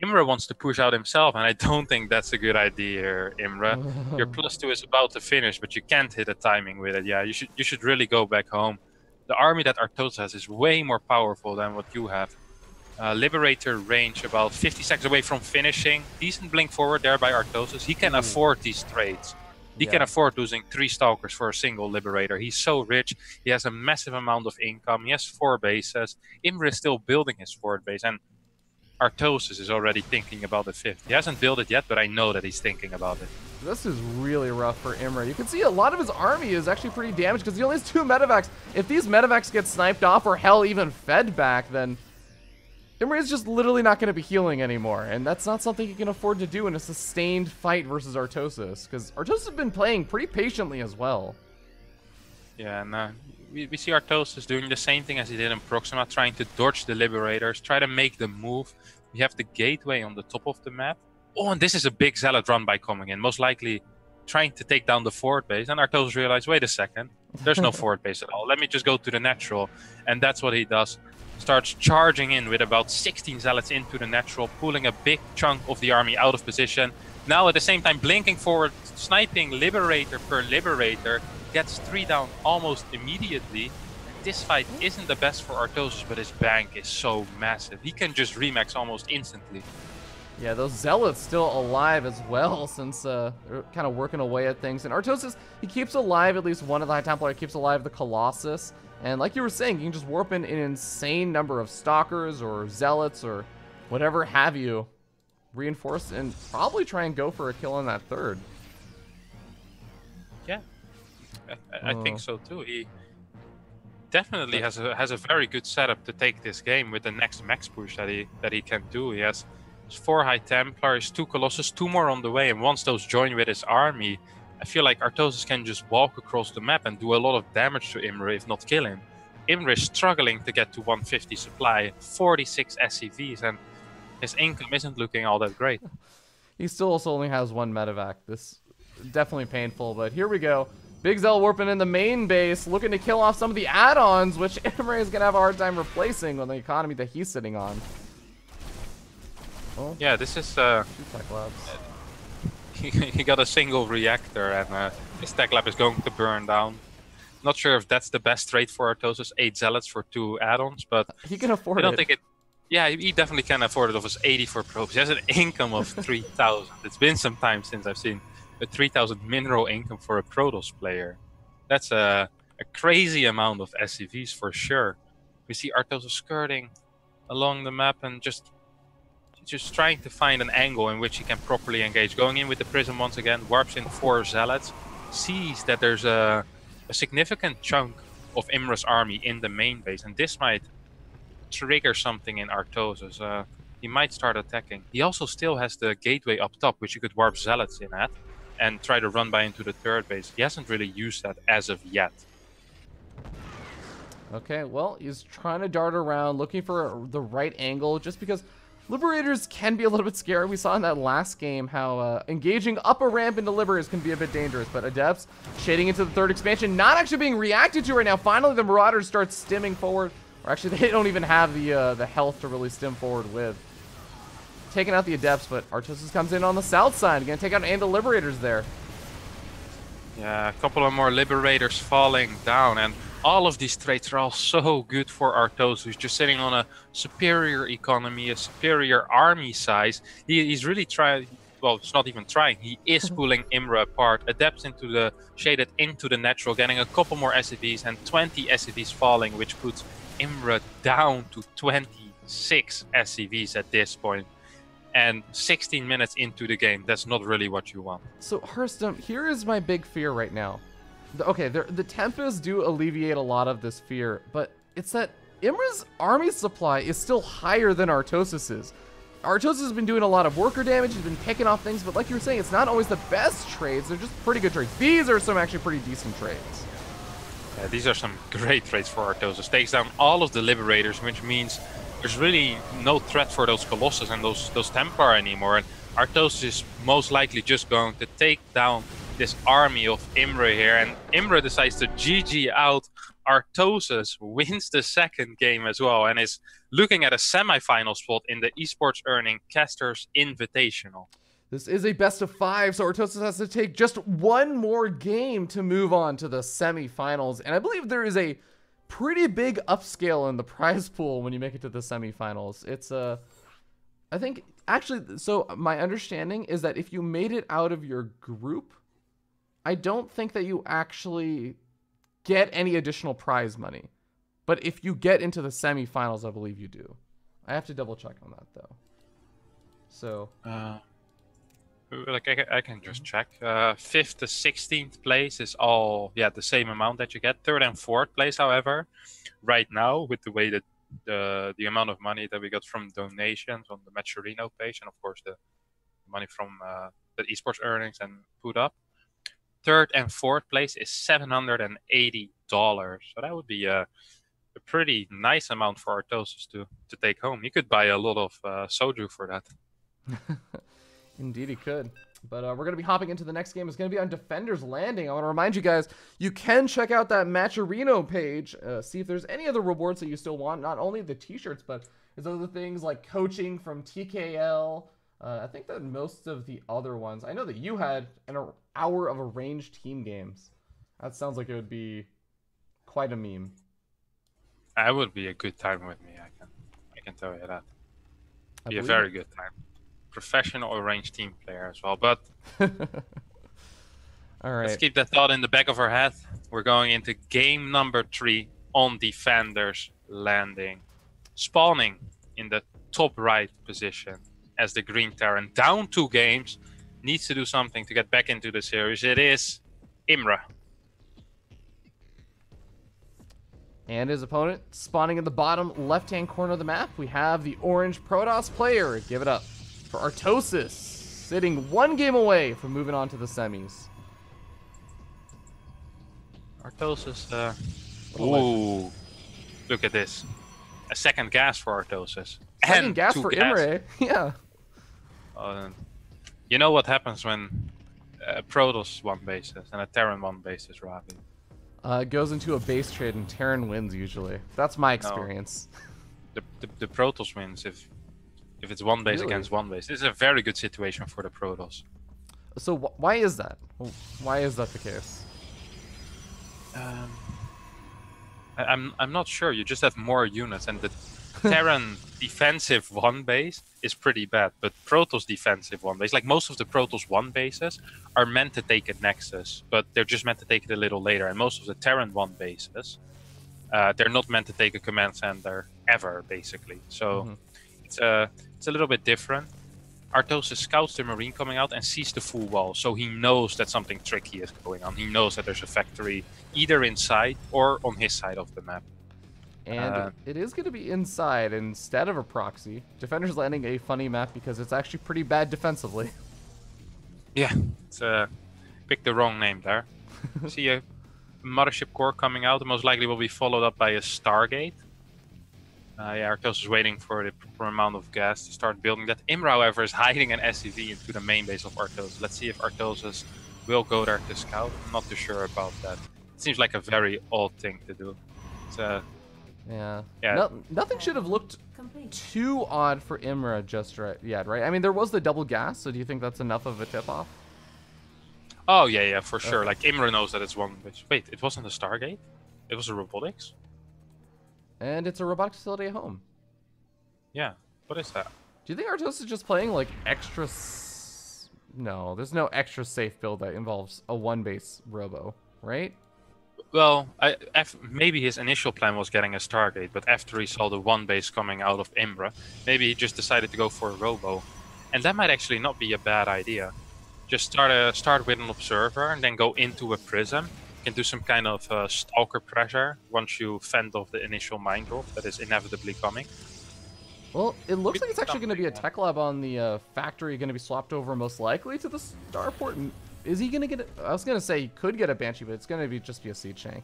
Imre wants to push out himself, and I don't think that's a good idea here, Imre. Your +2 is about to finish, but you can't hit a timing with it. Yeah, you should really go back home. The army that Artosis has is way more powerful than what you have. Liberator range about 50 seconds away from finishing. Decent blink forward there by Artosis. He can afford these trades. He can afford losing 3 Stalkers for a single Liberator. He's so rich. He has a massive amount of income. He has 4 bases. Imre is still building his 4th base. And Artosis is already thinking about the 5th. He hasn't built it yet, but I know that he's thinking about it. This is really rough for Imre. You can see a lot of his army is actually pretty damaged because he only has 2 medevacs. If these medevacs get sniped off or hell even fed back, then Imre is just literally not going to be healing anymore, and that's not something he can afford to do in a sustained fight versus Artosis, because Artosis has been playing pretty patiently as well. Yeah, and we see Artosis doing the same thing as he did in Proxima, trying to dodge the Liberators, try to make them move. We have the gateway on the top of the map. Oh, and this is a big Zealot run by coming in, most likely trying to take down the 4th base, and Artosis realized, wait a second, there's no 4th base at all. Let me just go to the natural, and that's what he does. Starts charging in with about 16 Zealots into the natural, pulling a big chunk of the army out of position. Now at the same time blinking forward, sniping Liberator per Liberator, gets 3 down almost immediately. This fight isn't the best for Artosis, but his bank is so massive. He can just remax almost instantly. Yeah, those Zealots still alive as well, since they're kind of working away at things. And Artosis, he keeps alive at least one of the High Templar, he keeps alive the Colossus. And like you were saying, you can just warp in an insane number of Stalkers or Zealots or whatever have you. Reinforce and probably try and go for a kill on that 3rd. Yeah, I think so too. He definitely has a very good setup to take this game with the next max push that he can do. He has 4 High Templars, 2 Colossus, 2 more on the way, and once those join with his army, I feel like Artosis can just walk across the map and do a lot of damage to Imre, if not kill him. Imre is struggling to get to 150 supply, 46 SCVs, and his income isn't looking all that great. He still also only has one medevac. This definitely painful, but here we go. Big Zell warping in the main base, looking to kill off some of the add-ons, which Imre is going to have a hard time replacing with the economy that he's sitting on. Oh, yeah, this is... he got a single reactor, and his tech lab is going to burn down. Not sure if that's the best trade for Artosis, 8 zealots for 2 add-ons, but he can afford it. I don't think it... Yeah, he definitely can afford it of his 84 probes. He has an income of 3,000. It's been some time since I've seen a 3,000 mineral income for a Protoss player. That's a crazy amount of SCVs for sure. We see Artosis skirting along the map and just trying to find an angle in which he can properly engage. Going in with the prism once again, warps in 4 zealots, sees that there's a significant chunk of Imre's army in the main base, and this might trigger something in Artosis. He might start attacking. He also still has the gateway up top, which you could warp zealots in at and try to run by into the 3rd base. He hasn't really used that as of yet. Okay, well, he's trying to dart around, looking for the right angle, just because Liberators can be a little bit scary. We saw in that last game how engaging up a ramp into Liberators can be a bit dangerous, but Adepts shading into the 3rd expansion, not actually being reacted to right now. Finally, the Marauders start stimming forward, or actually they don't even have the health to really stim forward with. Taking out the Adepts, but Artosis comes in on the south side. Gonna take out and the Liberators there. Yeah, a couple of more Liberators falling down, and all of these traits are all so good for Artosis, who's just sitting on a superior economy, a superior army size. He's really trying, well, it's not even trying, he is pulling Imre apart. Adepts into the shaded into the natural, getting a couple more SCVs and 20 SCVs falling, which puts Imre down to 26 SCVs at this point. And 16 minutes into the game, that's not really what you want. So, Harstem, here is my big fear right now. Okay, the Tempests do alleviate a lot of this fear, but it's that Imre's army supply is still higher than Artosis's. Artosis has been doing a lot of worker damage, he's been picking off things, but like you were saying, it's not always the best trades, they're just pretty good trades. These are some actually pretty decent trades. Yeah, these are some great trades for Artosis. Takes down all of the Liberators, which means there's really no threat for those Colossus and those Templar anymore. And Artosis is most likely just going to take down this army of Imre here. And Imre decides to GG out. Artosis wins the 2nd game as well and is looking at a semi-final spot in the EsportsEarnings Casters Invitational. This is a best of 5, so Artosis has to take just one more game to move on to the semi-finals. And I believe there is a pretty big upscale in the prize pool when you make it to the semifinals. It's I think actually, so my understanding is that if you made it out of your group, I don't think that you actually get any additional prize money. But if you get into the semifinals, I believe you do. I have to double check on that though. So like I can just check. 5th to 16th place is all the same amount that you get. 3rd and 4th place, however, right now with the way that the amount of money that we got from donations on the Matcherino page, and of course the money from the EsportsEarnings and put up, 3rd and 4th place is $780. So that would be a pretty nice amount for Artosis to take home. You could buy a lot of soju for that. Indeed he could. But we're going to be hopping into the next game. It's going to be on Defender's Landing. I want to remind you guys, you can check out that Matcherino page, see if there's any other rewards that you still want. Not only the t-shirts, but there's other things like coaching from TKL. I think that most of the other ones. I know that you had an hour of arranged team games. That sounds like it would be quite a meme. That would be a good time with me, I can tell you that. Be a very good time. Professional arranged team player as well, but all right, let's keep that thought in the back of our head. We're going into game number 3 on Defender's Landing, spawning in the top right position as the Green Terran, down 2 games, needs to do something to get back into the series. It is Imre. And his opponent spawning in the bottom left-hand corner of the map. We have the orange Protoss player. Give it up for Artosis, sitting 1 game away from moving on to the semis. Artosis, ooh, look at this. a second gas for Artosis. Second And gas 2 for gas. Imre. Yeah. You know what happens when Protoss 1 bases and a Terran 1 bases, Ravi? It goes into a base trade and Terran wins usually. That's my No. experience. The Protoss wins if it's 1 base Really? against 1 base. This is a very good situation for the Protoss. So why is that? Why is that the case? I'm not sure. You just have more units, and the Terran defensive 1 base is pretty bad, but Protoss defensive 1 base, like most of the Protoss 1 bases, are meant to take a Nexus, but they're just meant to take it a little later. And most of the Terran 1 bases, they're not meant to take a command center ever, basically. So it's a little bit different. Artosis scouts the Marine coming out and sees the full wall, so he knows that something tricky is going on. He knows that there's a factory either inside or on his side of the map. And it is going to be inside instead of a proxy. Defender's landing a funny map because it's actually pretty bad defensively. Yeah, it's picked the wrong name there. See a Mothership Core coming out, most likely will be followed up by a Stargate. Yeah, Artosis is waiting for the proper amount of gas to start building that. Imre, however, is hiding an SCV into the main base of Artosis. Let's see if Artosis will go there to scout. I'm not too sure about that. It seems like a very odd thing to do. It's Yeah. Yeah. Nothing should have looked too odd for Imre just yet, right? I mean, there was the double gas, so do you think that's enough of a tip-off? Oh, yeah, for sure. Okay. Like, Imre knows that it's 1 base. Wait, it wasn't a Stargate? It was a robotics? And it's a robotic facility at home. Yeah, what is that? Do you think Artosis is just playing, like, extra... No, there's no extra safe build that involves a 1-base robo, right? Well, maybe his initial plan was getting a Stargate, but after he saw the 1 base coming out of Imre, maybe he just decided to go for a robo. And that might actually not be a bad idea. Just start with an observer and then go into a prism. You can do some kind of stalker pressure once you fend off the initial mine drop that is inevitably coming. Well, it looks like it's actually going to be a tech lab on the factory going to be swapped over most likely to the starport. And is he going to get it? I was going to say he could get a Banshee, but it's going to just be a siege tank.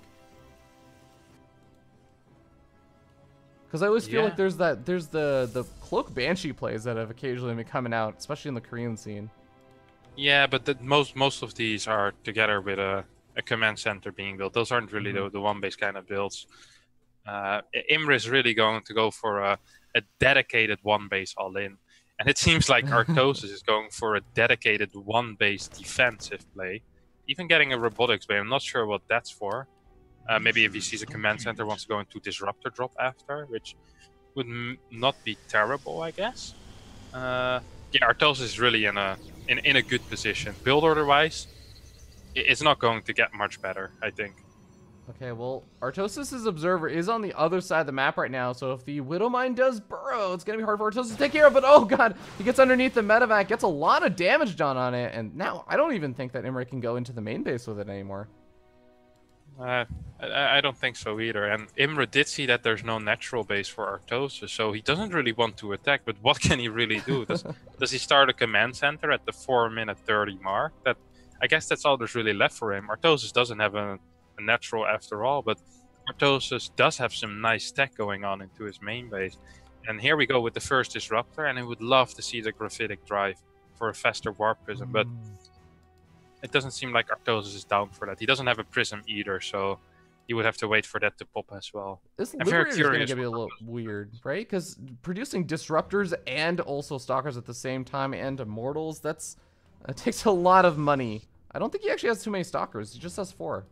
Because I always feel like there's the cloak Banshee plays that have occasionally been coming out, especially in the Korean scene. Yeah, but most of these are together with a command center being built. Those aren't really the 1 base kind of builds. Imre is really going to go for a dedicated 1 base all in. And it seems like Artosis is going for a dedicated 1 base defensive play. Even getting a robotics bay, I'm not sure what that's for. Maybe if he sees a command center, wants to go into disruptor drop after, which would not be terrible, I guess. Yeah, Artosis is really in a good position. Build order wise, it's not going to get much better, I think. Okay, well, Artosis' observer is on the other side of the map right now, so if the Widow Mine does burrow, it's going to be hard for Artosis to take care of, but oh god, he gets underneath the medevac, gets a lot of damage done on it, and now I don't even think that Imre can go into the main base with it anymore. I don't think so either, and Imre did see that there's no natural base for Artosis, so he doesn't really want to attack, but what can he really do? Does he start a command center at the 4-minute 30 mark? I guess that's all there's really left for him. Artosis doesn't have a natural after all, but Artosis does have some nice tech going on into his main base. And here we go with the first disruptor, and I would love to see the graphitic drive for a faster warp prism, but it doesn't seem like Artosis is down for that. He doesn't have a prism either, so he would have to wait for that to pop as well. This Liberator is going to be a little weird, right? Because producing disruptors and also stalkers at the same time and immortals, it takes a lot of money. I don't think he actually has too many stalkers. He just has 4.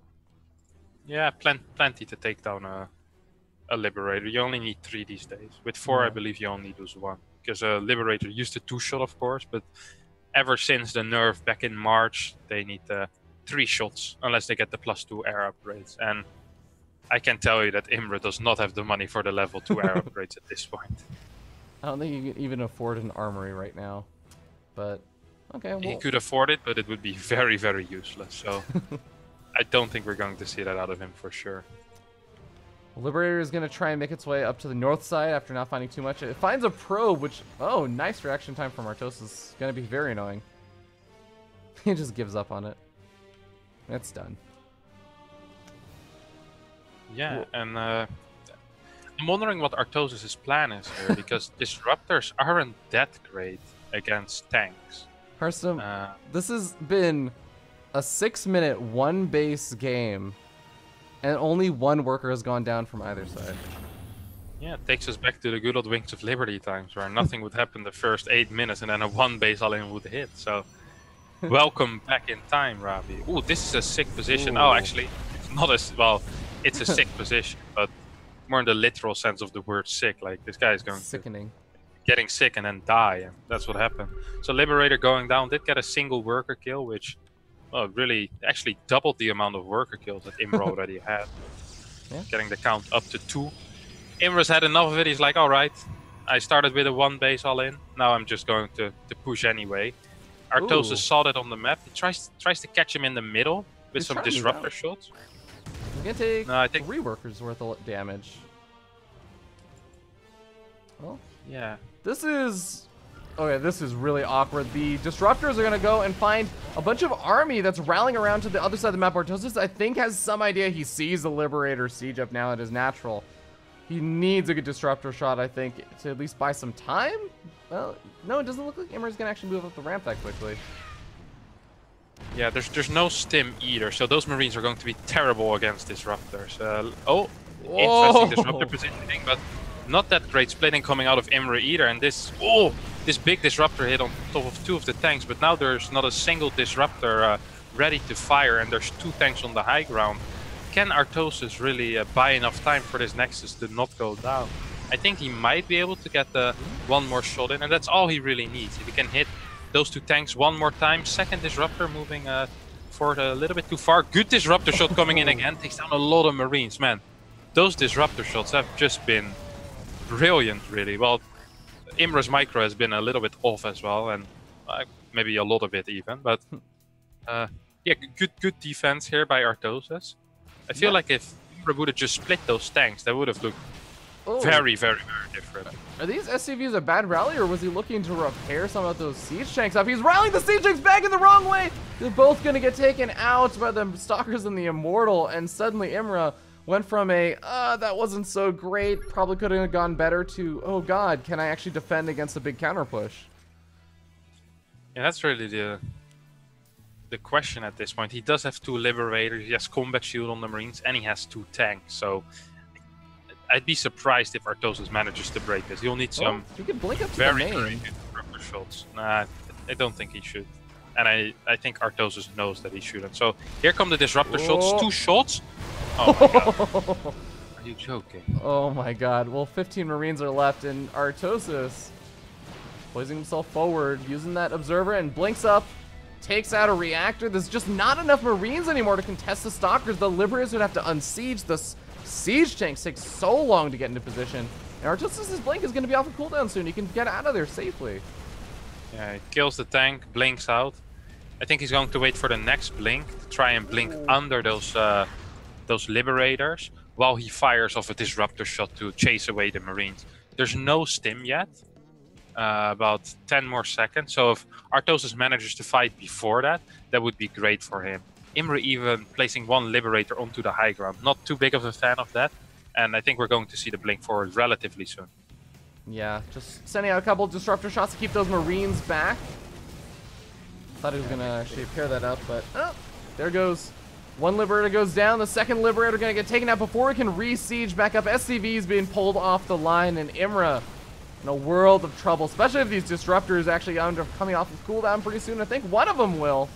Yeah, plenty to take down a Liberator. You only need 3 these days. With 4, I believe you only lose 1. Because a Liberator used to 2-shot, of course, but ever since the nerf back in March, they need 3 shots, unless they get the +2 air upgrades. And I can tell you that Imre does not have the money for the level 2 air upgrades at this point. I don't think you can even afford an armory right now. But, okay, well... He could afford it, but it would be very, very useless. So I don't think we're going to see that out of him for sure. Liberator is going to try and make its way up to the north side after not finding too much. It finds a probe, which... Oh, nice reaction time from Artosis. It's going to be very annoying. He just gives up on it. It's done. Yeah, and I'm wondering what Artosis' plan is here, because disruptors aren't that great against tanks. Harstem, this has been a 6-minute, 1-base game, and only 1 worker has gone down from either side. Yeah, it takes us back to the good old Wings of Liberty times, where nothing would happen the first 8 minutes, and then a 1-base all-in would hit. So, welcome back in time, Ravi. Ooh, this is a sick position. Ooh. Oh, actually, it's not as well. It's a sick position, but more in the literal sense of the word sick. Like, this guy is going sickening. Getting sick and then die, and that's what happened. So Liberator going down did get a single worker kill, which really actually doubled the amount of worker kills that Imre already had. Yeah. Getting the count up to 2. Imre's had enough of it. He's like, all right, I started with a 1-base all-in. Now I'm just going to push anyway. Artosis saw that on the map. He tries to catch him in the middle with some disruptor shots. We're gonna take I think 3 workers worth of damage. Well, yeah. This is really awkward. The disruptors are gonna go and find a bunch of army that's rallying around to the other side of the map. Artosis, I think, has some idea. He sees the Liberator siege up now at his natural. He needs a good disruptor shot, I think, to at least buy some time. Well, no, it doesn't look like Imre's gonna actually move up the ramp that quickly. Yeah, there's no stim either, so those Marines are going to be terrible against disruptors. Interesting disruptor positioning, but not that great splitting coming out of Imre either. And this big disruptor hit on top of 2 of the tanks, but now there's not a single disruptor ready to fire, and there's 2 tanks on the high ground. Can Artosis really buy enough time for this Nexus to not go down? I think he might be able to get 1 more shot in, and that's all he really needs. If he can hit those 2 tanks 1 more time, second disruptor moving forward a little bit too far. Good disruptor shot coming in again, takes down a lot of Marines. Man, those disruptor shots have just been brilliant, really. Well, Imre's micro has been a little bit off as well, and maybe a lot of it even. But yeah, good defense here by Artosis. I feel like if Imre would have just split those tanks, that would have looked very, very, very different. Are these SCVs a bad rally, or was he looking to repair some of those siege tanks up? He's rallying the siege tanks back in the wrong way. They're both going to get taken out by the Stalkers and the Immortal, and suddenly Imre went from a, that wasn't so great, probably could have gone better, to, oh god, can I actually defend against a big counter push? Yeah, that's really the question at this point. He does have 2 Liberators, he has Combat Shield on the Marines, and he has 2 tanks, so I'd be surprised if Artosis manages to break this. He'll need some you can blink up to very, the main. very good disruptor shots. Nah, I don't think he should. And I think Artosis knows that he shouldn't. So here come the disruptor shots, 2 shots. Oh my god. Are you joking? Oh my god. Well, 15 Marines are left, and Artosis poising himself forward, using that observer, and blinks up, takes out a reactor. There's just not enough Marines anymore to contest the Stalkers. The Liberators would have to unsiege. The siege tanks take so long to get into position. And Artosis' blink is going to be off of cooldown soon. He can get out of there safely. Yeah, he kills the tank, blinks out. I think he's going to wait for the next blink to try and blink under those Liberators while he fires off a disruptor shot to chase away the Marines. There's no stim yet. About 10 more seconds. So if Artosis manages to fight before that, that would be great for him. Imre even placing 1 Liberator onto the high ground. Not too big of a fan of that. And I think we're going to see the blink forward relatively soon. Yeah, just sending out a couple disruptor shots to keep those Marines back. Thought he was going to actually pair that up, but there goes. 1 Liberator goes down. The second Liberator going to get taken out before he can re-siege back up. SCV's being pulled off the line, and Imre in a world of trouble, especially if these disruptors actually end up coming off of cooldown pretty soon. I think one of them will.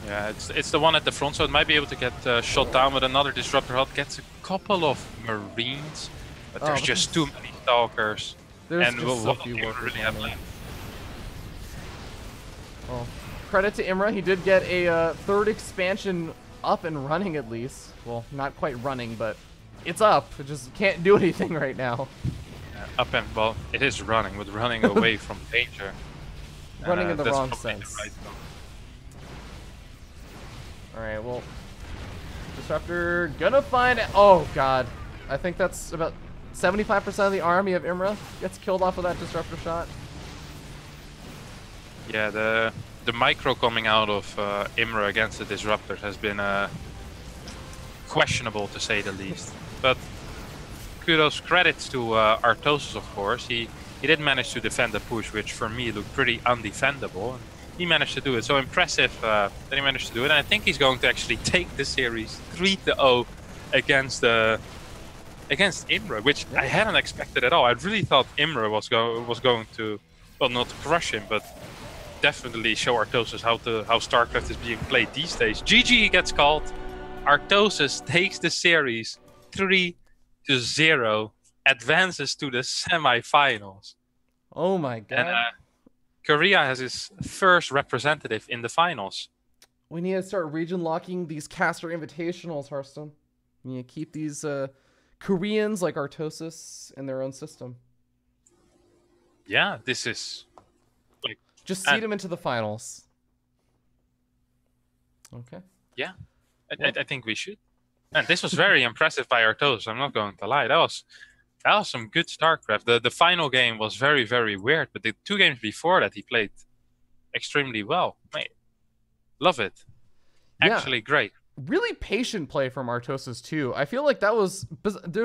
Yeah, it's the one at the front, so it might be able to get shot down with another disruptor hut. Gets a couple of Marines, but there's just too many Stalkers. There's and just so few workers really have left. Well, credit to Imre, he did get a 3rd expansion up and running at least. Well, not quite running, but it's up. It just can't do anything right now. Up and, well, it is running, but running away from danger. Running in the wrong sense. Alright, well, Disruptor gonna find it. Oh god, I think that's about 75% of the army of Imre gets killed off of that disruptor shot. Yeah, the micro coming out of Imre against the disruptors has been questionable, to say the least. But kudos, credits to Artosis, of course. He did manage to defend the push, which for me looked pretty undefendable. And he managed to do it. So impressive that he managed to do it. And I think he's going to actually take the series 3-0 against Imre, which I hadn't expected at all. I really thought Imre was going to, well, not crush him, but definitely show Artosis how StarCraft is being played these days. GG gets called. Artosis takes the series 3-0, advances to the semifinals. Oh my god. And Korea has his first representative in the finals. We need to start region locking these caster invitationals, Harstem. We need to keep these Koreans like Artosis in their own system. Yeah, this is like just seed them into the finals. Okay. Yeah, I think we should. And this was very impressive by Artosis. I'm not going to lie. That was some good StarCraft. The final game was very, very weird, but the 2 games before that he played extremely well. Mate, love it. Actually, great. Really patient play from Artosis too. I feel like there was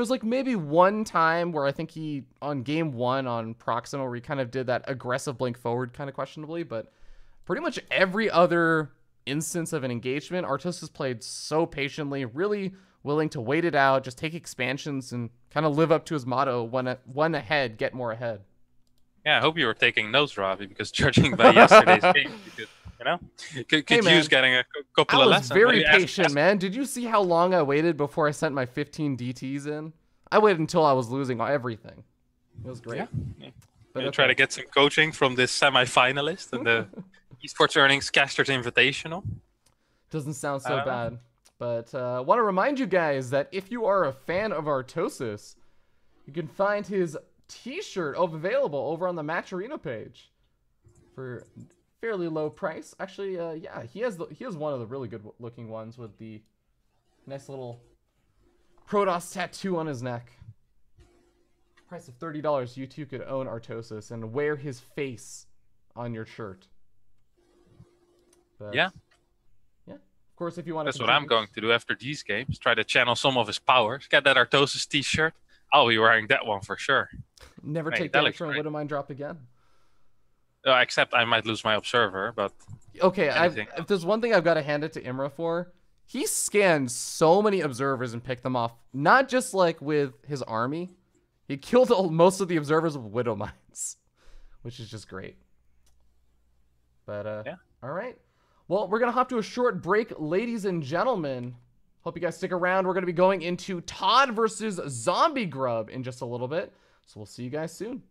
like maybe one time where I think he on game 1 on Proxima where he kind of did that aggressive blink forward kind of questionably, but pretty much every other instance of an engagement, Artosis played so patiently, really willing to wait it out, just take expansions and kind of live up to his motto: one ahead, get more ahead. Yeah, I hope you were taking notes, Ravi, because judging by yesterday's game, you could use getting a couple of lessons. I was very patient, man. Did you see how long I waited before I sent my 15 DTs in? I waited until I was losing everything. It was great. Yeah. But you try to get some coaching from this semi-finalist and the EsportsEarnings Casters Invitational. Doesn't sound so bad. But I want to remind you guys that if you are a fan of Artosis, you can find his t-shirt available over on the Match Arena page for fairly low price. Actually, yeah, he has one of the really good looking ones with the nice little Protoss tattoo on his neck. Price of $30, you too could own Artosis and wear his face on your shirt. But, yeah. Of course, if you want to. That's what I'm going to do after these games. Try to channel some of his powers. Get that Artosis t-shirt. I'll be wearing that one for sure. Never take damage from a Widowmine drop again. Except I might lose my observer, but okay. If there's one thing I've got to hand it to Imre for, he scanned so many observers and picked them off. Not just like with his army, he killed most of the observers with Widowmines, which is just great. But yeah. All right. Well, we're gonna hop to a short break, ladies and gentlemen. Hope you guys stick around. We're gonna be going into Todd versus Zombie Grub in just a little bit, so we'll see you guys soon.